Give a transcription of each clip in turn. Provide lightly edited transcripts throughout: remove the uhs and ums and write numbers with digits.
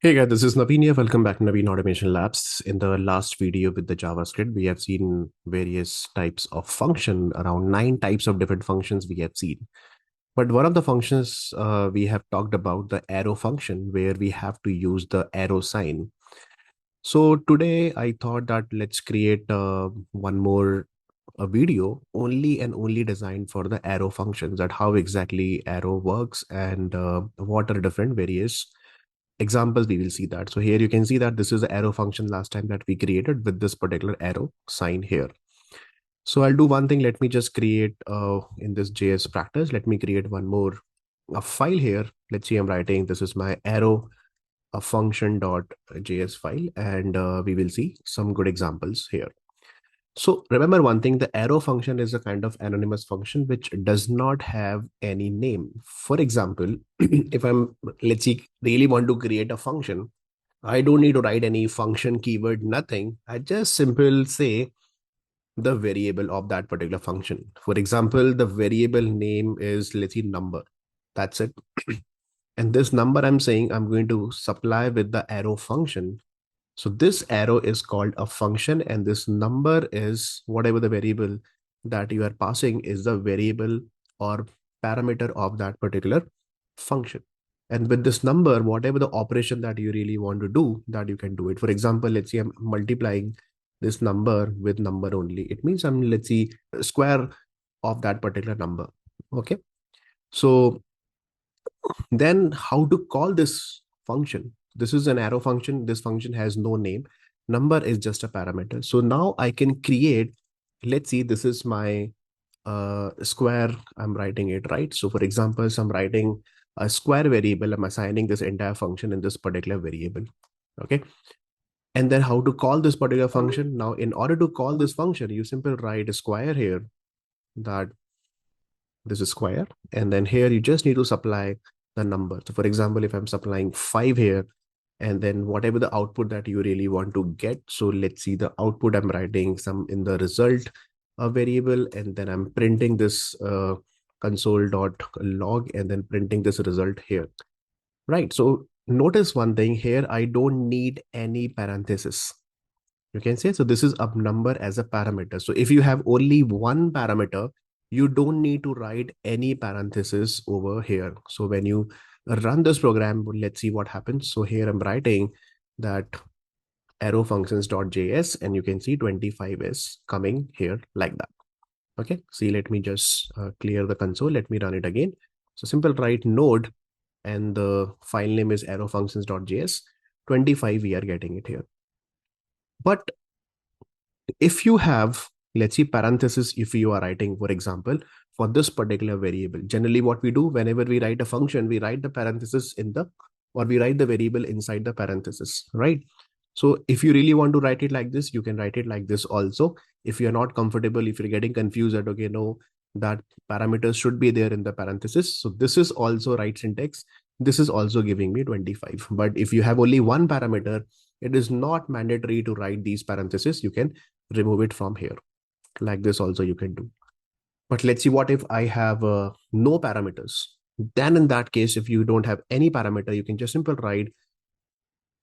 Hey guys, this is Naveen here. Welcome back to Naveen Automation Labs. In the last video with the JavaScript, we have seen various types of function, around 9 types of different functions we have seen. But one of the functions we have talked about, the arrow function, where we have to use the arrow sign. So today I thought that let's create one more a video only and only designed for the arrow functions, that how exactly arrow works and what are different various examples we will see that. So here you can see that this is the arrow function last time that we created with this particular arrow sign here. So I'll do one thing. Let me just create in this JS practice, let me create one more a file here. Let's see, I'm writing, this is my arrow a function.js file, and we will see some good examples here. So remember one thing, the arrow function is a kind of anonymous function which does not have any name. For example, if I'm, let's see, really want to create a function, I don't need to write any function keyword, nothing. I just simple say the variable of that particular function. For example, the variable name is, let's see, number. That's it. And this number I'm saying I'm going to supply with the arrow function. So this arrow is called a function, and this number is whatever the variable that you are passing is the variable or parameter of that particular function. And with this number, whatever the operation that you really want to do, that you can do it. For example, let's say I'm multiplying this number with number only. It means I'm, let's see, square of that particular number. Okay. So then how to call this function? This is an arrow function. This function has no name. Number is just a parameter. So now I can create, let's see, this is my square. I'm writing it, right? So for example, so I'm writing a square variable. I'm assigning this entire function in this particular variable. Okay. And then how to call this particular function? Now, in order to call this function, you simply write a square here, that this is square. And then here you just need to supply the number. So for example, if I'm supplying 5 here, and then whatever the output that you really want to get. So let's see the output. I'm writing some in the result variable, and then I'm printing this console.log, and then printing this result here. Right. So notice one thing here, I don't need any parenthesis. You can say, so this is a number as a parameter. So if you have only one parameter, you don't need to write any parenthesis over here. So when you run this program, let's see what happens. So here I'm writing that arrow functions.js, and you can see 25 is coming here like that. Okay. See, let me just clear the console. Let me run it again. So simple write node, and the file name is arrow functions.js. 25, we are getting it here. But if you have, let's see, parenthesis, if you are writing, for example, for this particular variable, generally what we do whenever we write a function, we write the parenthesis in the, or we write the variable inside the parenthesis, right? So if you really want to write it like this, you can write it like this also. If you're not comfortable, if you're getting confused that, okay, no, that parameters should be there in the parenthesis. So this is also right syntax. This is also giving me 25. But if you have only one parameter, it is not mandatory to write these parentheses. You can remove it from here. Like this also you can do. But let's see, what if I have no parameters? Then in that case, if you don't have any parameter, you can just simply write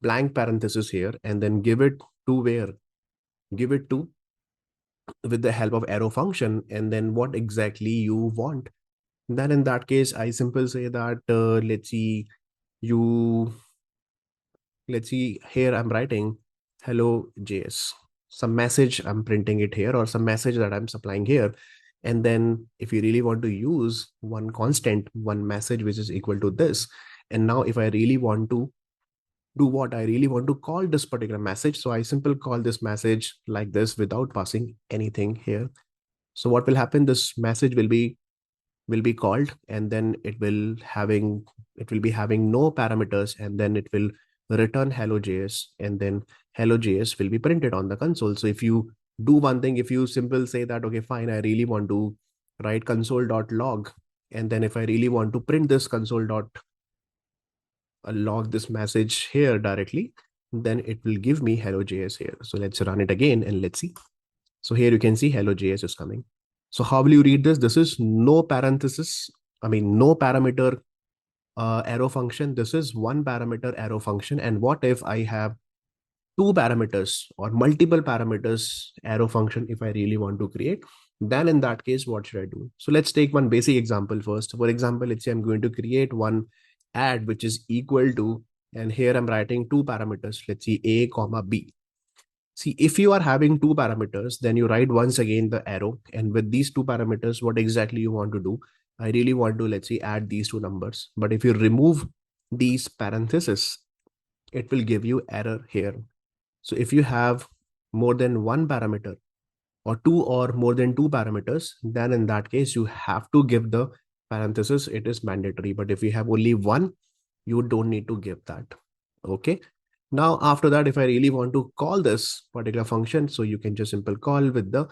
blank parenthesis here, and then give it to where? Give it to, with the help of arrow function, and then what exactly you want. Then in that case, I simply say that, let's see, you, let's see, here I'm writing hello JS, some message I'm printing it here, or some message that I'm supplying here. And then if you really want to use one constant, one message which is equal to this, and now if I really want to do what, I really want to call this particular message, so I simply call this message like this without passing anything here. So what will happen, this message will be called, and then it will be having no parameters, and then it will return hello JS, and then hello JS will be printed on the console. So if you do one thing, if you simple say that, okay, fine, I really want to write console.log, and then if I really want to print this console.log, this message here directly, then it will give me hello JS here. So let's run it again and let's see. So here you can see hello JS is coming. So how will you read this? This is no parenthesis, I mean no parameter arrow function. This is one parameter arrow function. And what if I have two parameters or multiple parameters arrow function if I really want to create? Then in that case, what should I do? So let's take one basic example first. For example, let's say I'm going to create one add which is equal to, and here I'm writing two parameters, let's see a comma b. See, if you are having two parameters, then you write once again the arrow. And with these two parameters, what exactly you want to do? I really want to, let's say, add these two numbers. But if you remove these parentheses, it will give you error here. So if you have more than one parameter or two or more than two parameters, then in that case, you have to give the parenthesis. It is mandatory. But if you have only one, you don't need to give that. Okay. Now, after that, if I really want to call this particular function, so you can just simple call with the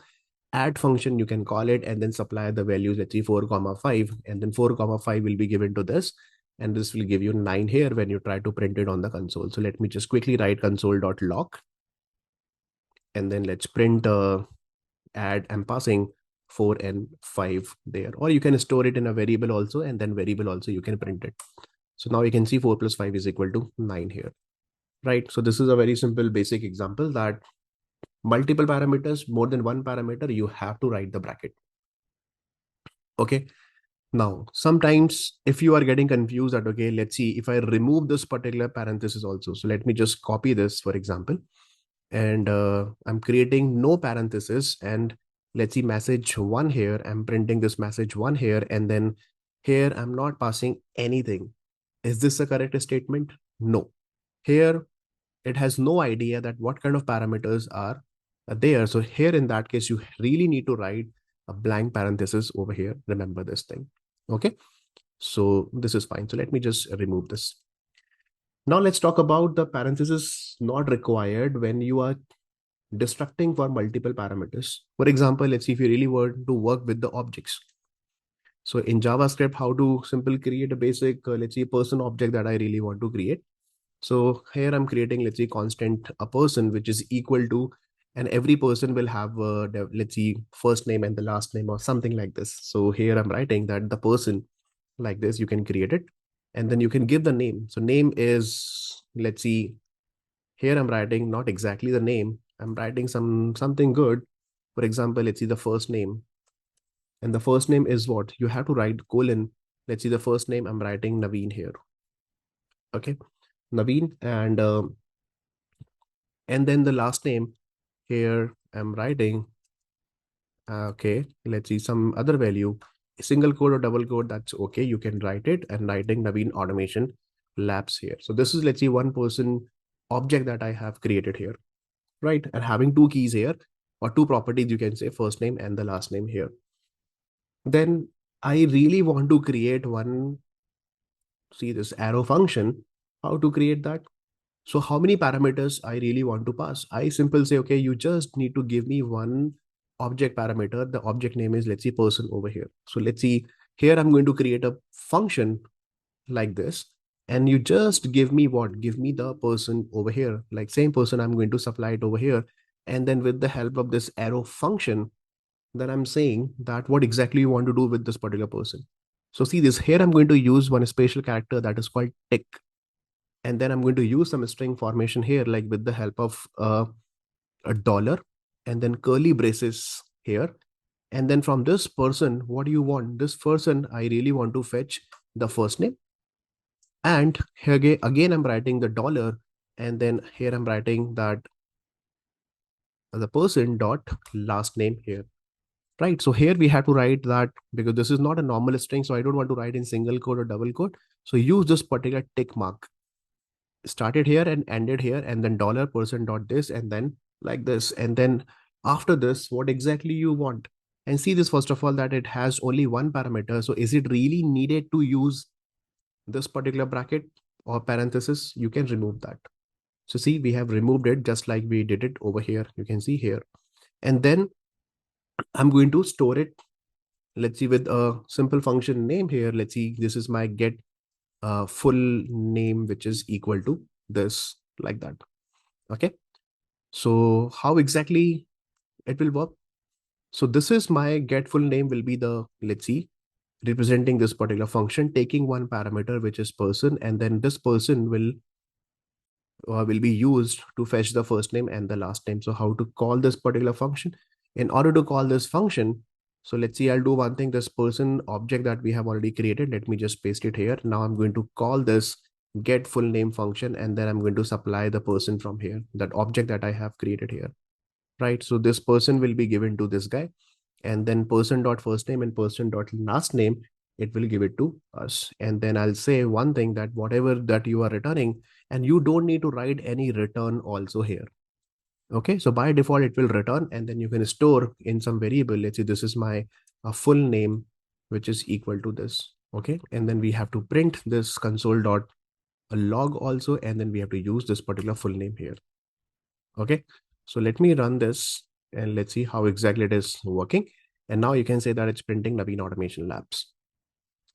add function, you can call it and then supply the values, let's say 4 comma 5, and then 4 comma 5 will be given to this. And this will give you 9 here when you try to print it on the console. So let me just quickly write console.log. And then let's print add, I'm passing 4 and 5 there. Or you can store it in a variable also, and then variable also you can print it. So now you can see 4 plus 5 is equal to 9 here. Right. So this is a very simple basic example that multiple parameters, more than one parameter, you have to write the bracket. Okay. Now, sometimes if you are getting confused that, okay, let's see if I remove this particular parenthesis also. So let me just copy this, for example, and I'm creating no parenthesis, and let's see message one here. I'm printing this message one here, and then here I'm not passing anything. Is this a correct statement? No. Here it has no idea that what kind of parameters are there. So here in that case, you really need to write a blank parenthesis over here. Remember this thing. Okay. So this is fine. So let me just remove this. Now let's talk about the parenthesis not required when you are destructing for multiple parameters. For example, let's see if you really want to work with the objects. So in JavaScript, how to simple create a basic, let's say person object that I really want to create. So here I'm creating, let's say, constant a person, which is equal to, and every person will have, let's see, first name and the last name or something like this. So here I'm writing that the person like this, you can create it, and then you can give the name. So name is, let's see, here I'm writing not exactly the name. I'm writing something good. For example, let's see the first name, and the first name is what you have to write colon. Let's see the first name. I'm writing Naveen here. Okay. Naveen, and then the last name here I'm writing, okay, let's see some other value, single quote or double quote, that's okay. You can write it and writing Naveen Automation Labs here. So this is, let's see, one person object that I have created here, right? And having two keys here or two properties, you can say first name and the last name here. Then I really want to create one, see this arrow function, how to create that? So how many parameters I really want to pass? I simple say, okay, you just need to give me one object parameter. The object name is, let's see, person over here. So let's see, here I'm going to create a function like this. And you just give me what? Give me the person over here. Like same person, I'm going to supply it over here. And then with the help of this arrow function, then I'm saying that what exactly you want to do with this particular person. So see this, here I'm going to use one special character that is called tick. And then I'm going to use some string formation here, like with the help of a dollar and then curly braces here. And then from this person, what do you want? This person, I really want to fetch the first name. And here again, I'm writing the dollar. And then here I'm writing that the person dot last name here. Right. So here we have to write that because this is not a normal string. So I don't want to write in single quote or double quote. So use this particular tick mark. Started here and ended here, and then dollar person dot this, and then like this. And then after this, what exactly you want? And see this, first of all, that it has only one parameter. So is it really needed to use this particular bracket or parenthesis? You can remove that. So see, we have removed it just like we did it over here. You can see here. And then I'm going to store it. Let's see with a simple function name here. Let's see, this is my get full name, which is equal to this, like that. Okay. So how exactly it will work? So this is my get full name will be the, let's see, representing this particular function, taking one parameter, which is person, and then this person will be used to fetch the first name and the last name. So how to call this particular function? In order to call this function, so let's see, I'll do one thing. This person object that we have already created, let me just paste it here. Now I'm going to call this get full name function, and then I'm going to supply the person from here, that object that I have created here, right? So this person will be given to this guy, and then person dot first name and person dot last name, it will give it to us. And then I'll say one thing, that whatever that you are returning, and you don't need to write any return also here. Okay, so by default it will return, and then you can store in some variable. Let's say this is my full name, which is equal to this. Okay, and then we have to print this console dot log also, and then we have to use this particular full name here. Okay, so let me run this and let's see how exactly it is working. And now you can say that it's printing Naveen Automation Labs.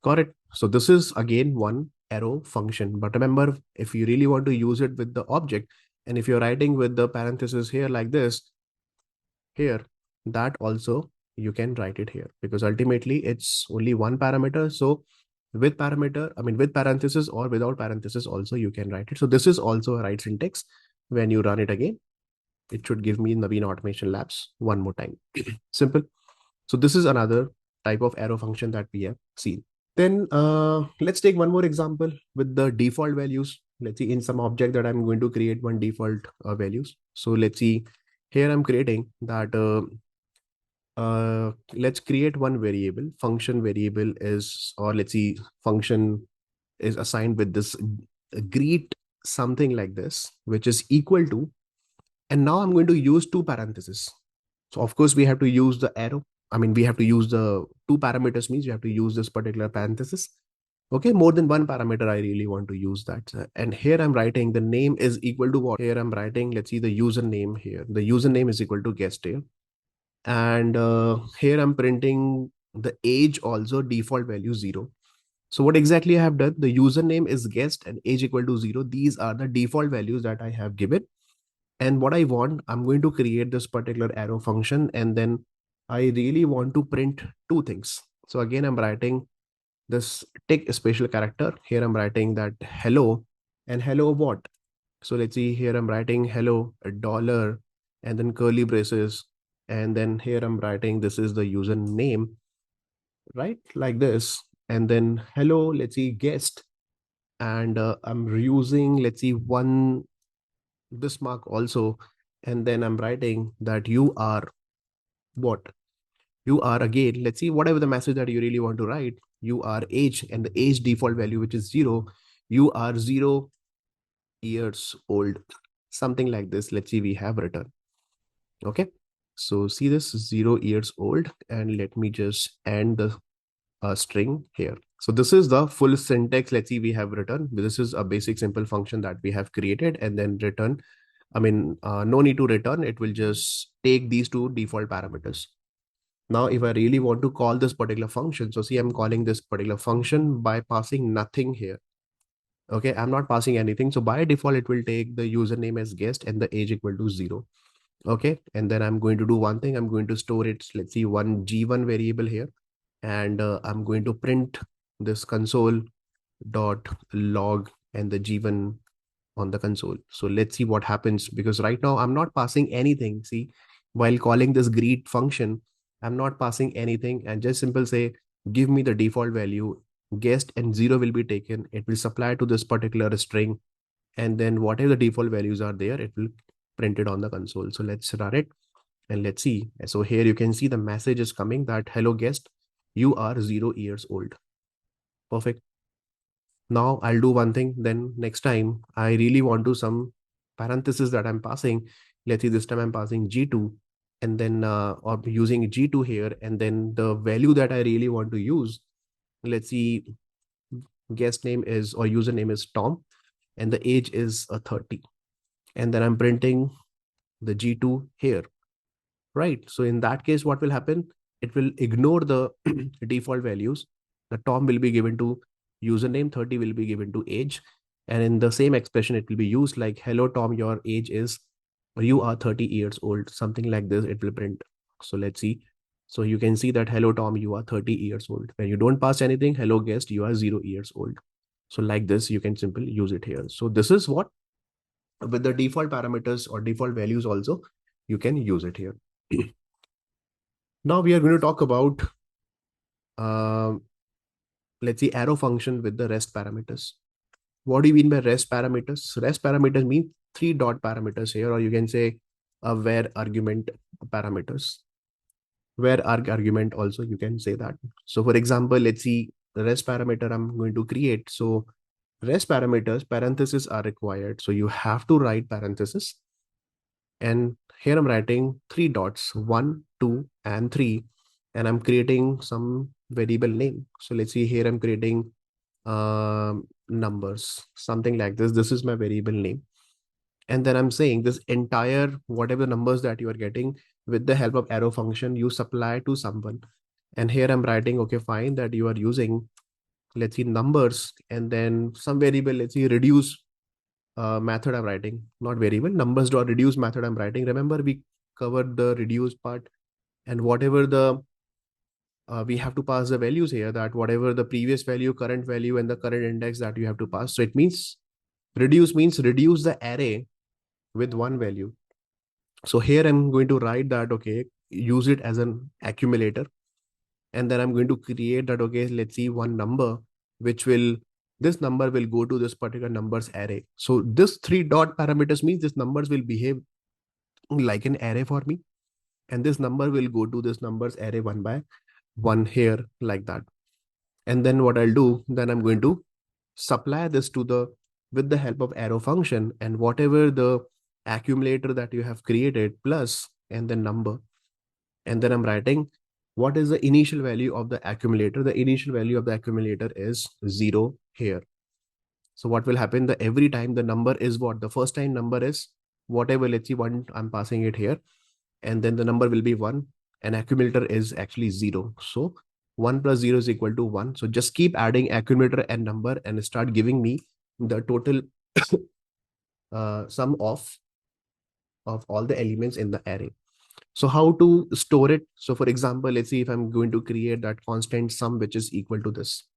Got it. So this is again one arrow function. But remember, if you really want to use it with the object, and if you're writing with the parenthesis here like this, here, that also you can write it here, because ultimately it's only one parameter. So with parameter, I mean with parenthesis or without parenthesis also you can write it. So this is also a right syntax. When you run it again, it should give me Naveen Automation Labs one more time. Simple. So this is another type of arrow function that we have seen. Then let's take one more example with the default values. Let's see, in some object that I'm going to create one default values. So let's see, here I'm creating that, let's create one variable. Function variable is, or let's see, function is assigned with this greet something like this, which is equal to, and now I'm going to use two parentheses. So of course we have to use the arrow. I mean, we have to use the two parameters, means you have to use this particular parenthesis. Okay, more than one parameter, I really want to use that. And here I'm writing the name is equal to what? Here I'm writing, let's see, the username here. The username is equal to guest here. And here I'm printing the age also, default value 0. So what exactly I have done? The username is guest and age equal to 0. These are the default values that I have given. And what I want, I'm going to create this particular arrow function, and then I really want to print two things. So again, I'm writing this tick special character. Here I'm writing that hello, and hello what? So let's see, here I'm writing hello, a dollar, and then curly braces. And then here I'm writing this is the username, right? Like this. And then hello, let's see, guest. And I'm reusing, let's see, one this mark also. And then I'm writing that you are what? You are, again, let's see, whatever the message that you really want to write, you are age, and the age default value, which is 0. You are 0 years old, something like this. Let's see, we have written. Okay, so see this 0 years old, and let me just end the string here. So this is the full syntax. Let's see, we have written. This is a basic simple function that we have created, and then return. I mean, no need to return. It will just take these two default parameters. Now, if I really want to call this particular function, so see, I'm calling this particular function by passing nothing here. Okay, I'm not passing anything. So by default, it will take the username as guest and the age equal to 0. Okay, and then I'm going to do one thing. I'm going to store it, let's see, one G1 variable here. And I'm going to print this console dot log and the G1 on the console. So let's see what happens, because right now I'm not passing anything. See, while calling this greet function, I'm not passing anything, and just simple say, give me the default value, guest, and 0 will be taken. It will supply to this particular string. And then whatever the default values are there, it will print it on the console. So let's run it and let's see. So here you can see the message is coming that hello guest, you are 0 years old. Perfect. Now I'll do one thing. Then next time I really want to some parenthesis that I'm passing. Let's see, this time I'm passing G2, and then or using G2 here, and then the value that I really want to use. Let's see, guest name is, or username is Tom, and the age is 30. And then I'm printing the G2 here, right? So in that case, what will happen? It will ignore the default values. The Tom will be given to username, 30 will be given to age. And in the same expression, it will be used like, hello, Tom, your age is, or you are 30 years old, something like this, it will print. So let's see. So you can see that, hello Tom, you are 30 years old. When you don't pass anything, hello guest, you are 0 years old. So like this, you can simply use it here. So this is what, with the default parameters or default values also, you can use it here. Now we are going to talk about, um, let's see, arrow function with the rest parameters. What do you mean by rest parameters? Rest parameters mean three dot parameters here, or you can say a where argument parameters. Where argument also, you can say that. So for example, let's see the rest parameter I'm going to create. So rest parameters, parentheses are required. So you have to write parentheses. And here I'm writing three dots, 1, 2, and 3. And I'm creating some variable name. So let's see here, I'm creating numbers, something like this. This is my variable name. And then I'm saying this entire, whatever numbers that you are getting, with the help of arrow function, you supply to someone. And here I'm writing, okay, fine, that you are using, let's see, numbers, and then some variable, let's see, reduce method I'm writing, not variable, numbers dot reduce method I'm writing. Remember, we covered the reduce part, and whatever the we have to pass the values here, that whatever the previous value, current value, and the current index that you have to pass. So it means reduce the array with one value. So here I'm going to write that, okay, use it as an accumulator. And then I'm going to create that, okay, let's see, one number, which will, this number will go to this particular numbers array. So this three dot parameters means this numbers will behave like an array for me. And this number will go to this numbers array one by one here, like that. And then what I'll do, then I'm going to supply this to the, with the help of arrow function, and whatever the accumulator that you have created plus and the number. And then I'm writing what is the initial value of the accumulator. The initial value of the accumulator is 0 here. So what will happen, the every time the number is what, the first time number is whatever, let's see, 1, I'm passing it here, and then the number will be 1, and accumulator is actually 0. So 1 plus 0 is equal to 1. So just keep adding accumulator and number and start giving me the total sum of all the elements in the array. So how to store it? So for example, let's see if I'm going to create that constant sum, which is equal to this.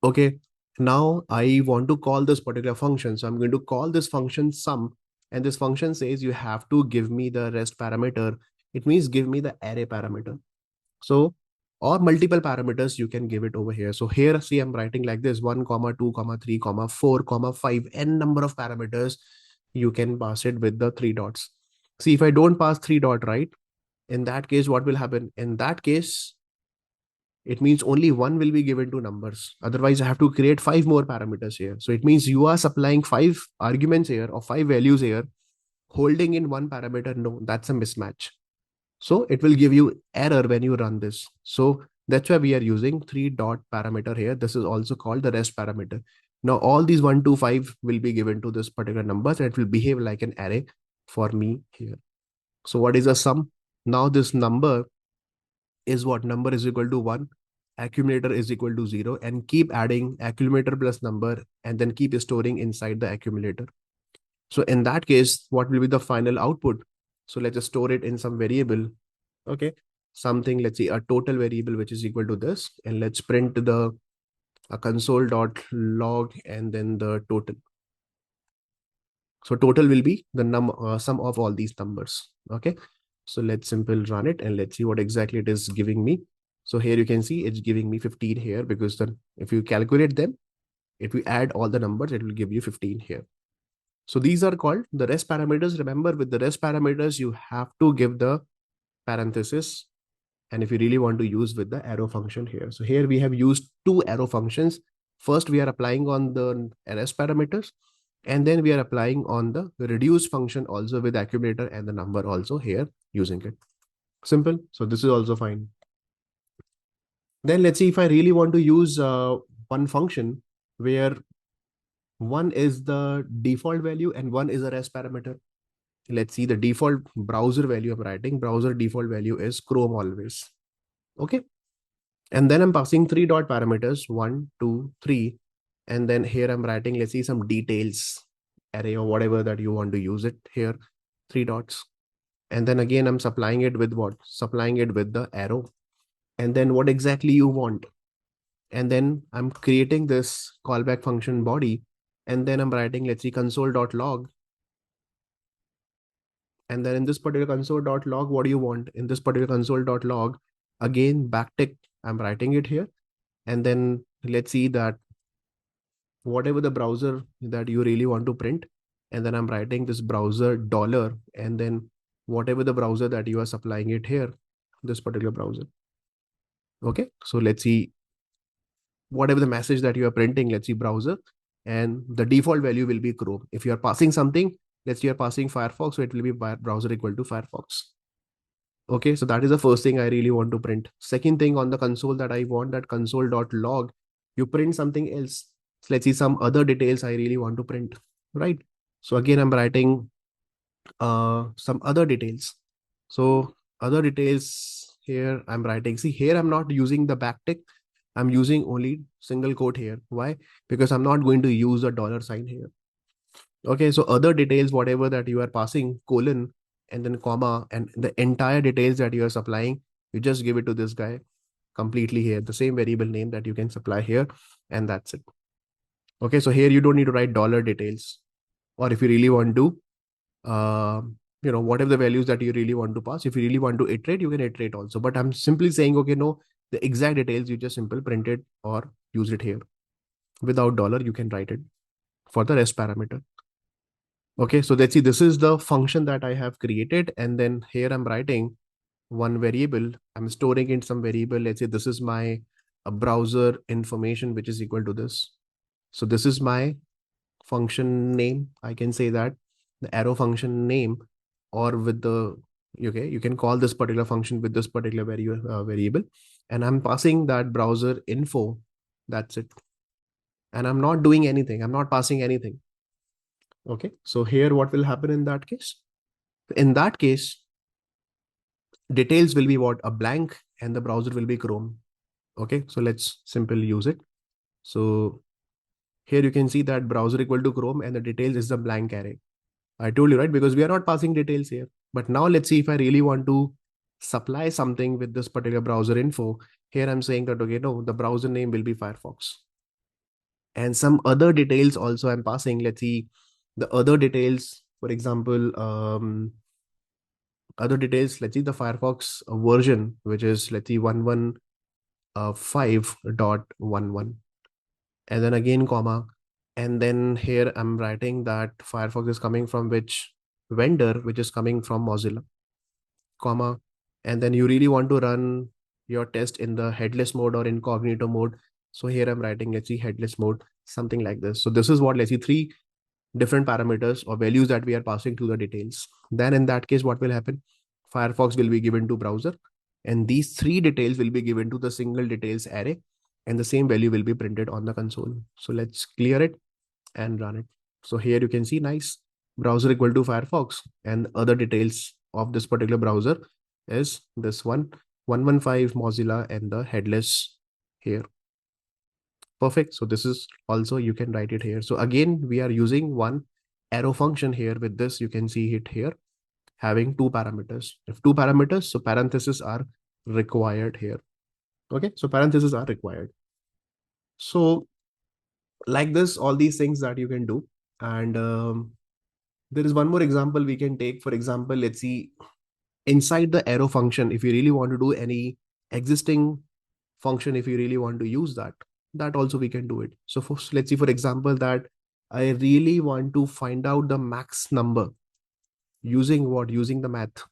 Okay, now I want to call this particular function. So I'm going to call this function sum, and this function says you have to give me the rest parameter. It means give me the array parameter. So, or multiple parameters, you can give it over here. So here, see, I'm writing like this, 1, 2, 3, 4, 5, n number of parameters. You can pass it with the three dots. See, if I don't pass three dot, right, in that case, what will happen? In that case, it means only one will be given to numbers. Otherwise, I have to create 5 more parameters here. So it means you are supplying 5 arguments here or 5 values here, holding in one parameter. No, that's a mismatch. So it will give you error when you run this. So that's why we are using three dot parameter here. This is also called the rest parameter. Now all these 1 to 5 will be given to this particular numbers, and it will behave like an array for me here. So what is a sum? Now this number is what? Number is equal to 1, accumulator is equal to 0, and keep adding accumulator plus number, and then keep storing inside the accumulator. So in that case, what will be the final output? So let's just store it in some variable. Okay, something, let's see, a total variable, which is equal to this, and let's print the console.log and then the total. So total will be the sum of all these numbers. Okay, so let's simple run it and let's see what exactly it is giving me. So here you can see it's giving me 15 here, because then if you calculate them, if we add all the numbers, it will give you 15 here. So these are called the rest parameters. Remember, with the rest parameters, you have to give the parenthesis. And if you really want to use with the arrow function here. So here we have used two arrow functions. First, we are applying on the rest parameters, and then we are applying on the reduce function also with accumulator and the number also here using it. Simple. So this is also fine. Then let's see if I really want to use one function where one is the default value and one is a rest parameter. Let's see the default browser value I'm writing. Browser default value is Chrome always. Okay. And then I'm passing three dot parameters, 1, 2, 3. And then here I'm writing, let's see, some details array or whatever that you want to use it here, three dots. And then again, I'm supplying it with what? Supplying it with the arrow. And then what exactly you want. And then I'm creating this callback function body. And then I'm writing, let's see, console.log. And then in this particular console.log, what do you want? In this particular console.log, again, backtick, I'm writing it here. And then let's see that whatever the browser that you really want to print, and then I'm writing this browser dollar, and then whatever the browser that you are supplying it here, this particular browser. Okay, so let's see whatever the message that you are printing, let's see browser, and the default value will be Chrome. If you are passing something, let's say you're passing Firefox, so it will be browser equal to Firefox. Okay, so that is the first thing I really want to print. Second thing on the console that I want, that console.log, you print something else. So let's see some other details I really want to print, right? So again, I'm writing some other details. So other details here, I'm writing, see here, I'm not using the backtick. I'm using only single quote here. Why? Because I'm not going to use a dollar sign here. Okay, so other details, whatever that you are passing, colon, and then comma, and the entire details that you are supplying, you just give it to this guy completely here, the same variable name that you can supply here, and that's it. Okay, so here you don't need to write dollar details, or if you really want to, whatever the values that you really want to pass, if you really want to iterate, you can iterate also. But I'm simply saying, okay, no, the exact details you just simple print it or use it here. Without dollar, you can write it for the rest parameter. Okay, so let's see, this is the function that I have created. And then here I'm writing one variable. I'm storing in some variable. Let's say this is my browser information, which is equal to this. So this is my function name. I can say that the arrow function name, or with the, okay, you can call this particular function with this particular variable. And I'm passing that browser info. That's it. And I'm not doing anything. I'm not passing anything. Okay, so here what will happen in that case? In that case, details will be what? A blank, and the browser will be Chrome. Okay, so let's simply use it. So here you can see that browser equal to Chrome, and the details is the blank array. I told you, right? Because we are not passing details here. But now let's see if I really want to supply something with this particular browser info. Here I'm saying that, okay, no, the browser name will be Firefox. And some other details also I'm passing. Let's see the other details. For example, other details, let's see the Firefox version, which is, let's see, 115.11. And then again, comma. And then here I'm writing that Firefox is coming from which vendor, which is coming from Mozilla, comma. And then you really want to run your test in the headless mode or incognito mode. So here I'm writing, let's see, headless mode, something like this. So this is what, let's see, three different parameters or values that we are passing to the details. Then in that case, what will happen? Firefox will be given to browser, and these three details will be given to the single details array, and the same value will be printed on the console. So let's clear it and run it. So here you can see nice browser equal to Firefox, and other details of this particular browser is this one, 115 Mozilla, and the headless here. Perfect. So this is also, you can write it here. So again, we are using one arrow function here. With this, you can see it here having two parameters. If two parameters, so parentheses are required here. Okay, so parentheses are required. So like this, all these things that you can do. And there is one more example we can take. For example, let's see inside the arrow function, if you really want to do any existing function, if you really want to use that, that also we can do it. So let's see, for example, that I really want to find out the max number using what? Using the math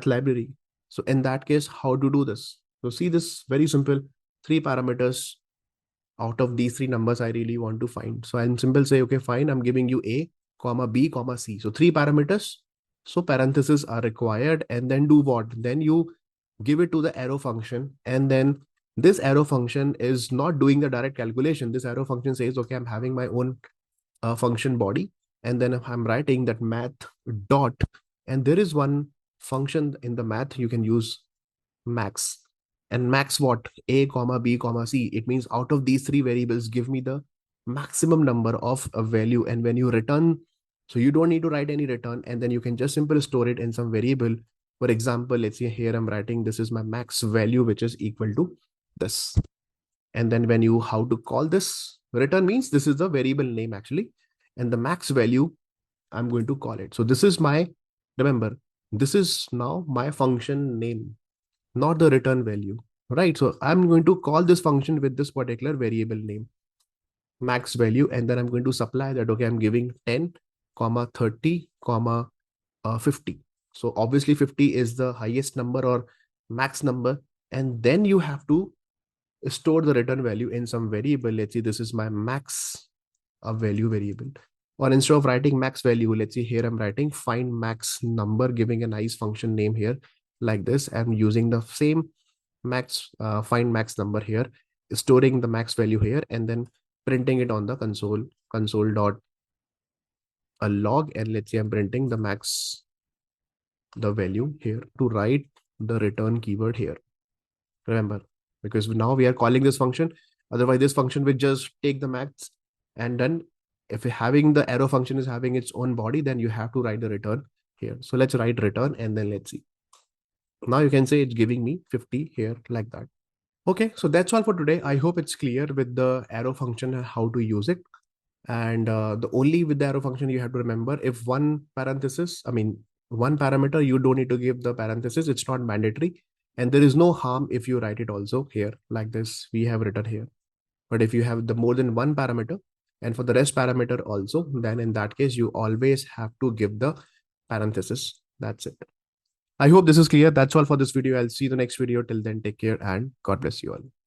library. So in that case, how to do this? So see, this very simple, three parameters. Out of these three numbers I really want to find. So I'll simple say, okay, fine, I'm giving you A, comma B, comma C. So three parameters. So parentheses are required, and then do what? Then you give it to the arrow function, and then this arrow function is not doing the direct calculation. This arrow function says, okay, I'm having my own function body, and then I'm writing that math dot, and there is one function in the math you can use, max. And max what? A, comma B, comma C. It means out of these three variables, give me the maximum number of a value. And when you return So you don't need to write any return, and then you can just simply store it in some variable. For example, let's say here I'm writing this is my max value, which is equal to this. And then when you how to call this return means this is the variable name actually, and the max value I'm going to call it. So this is my, remember, this is now my function name, not the return value, right? So I'm going to call this function with this particular variable name, max value, and then I'm going to supply that, okay, I'm giving 10, comma 30, comma 50. So obviously 50 is the highest number or max number. And then you have to store the return value in some variable. Let's see, this is my max value variable. Or instead of writing max value, let's see here I'm writing find max number, giving a nice function name here like this. I'm using the same max find max number here, storing the max value here, and then printing it on the console dot a log. And let's say I'm printing the max, the value here to write the return keyword here. Remember, because now we are calling this function. Otherwise, this function will just take the max, and then if having the arrow function is having its own body, then you have to write the return here. So let's write return, and then let's see. Now you can say it's giving me 50 here like that. Okay, so that's all for today. I hope it's clear with the arrow function and how to use it. And the only with the arrow function you have to remember, if one parenthesis, I mean, one parameter, you don't need to give the parenthesis. It's not mandatory. And there is no harm if you write it also here like this, we have written here. But if you have the more than one parameter and for the rest parameter also, then in that case, you always have to give the parenthesis. That's it. I hope this is clear. That's all for this video. I'll see you in the next video. Till then, take care and God bless you all.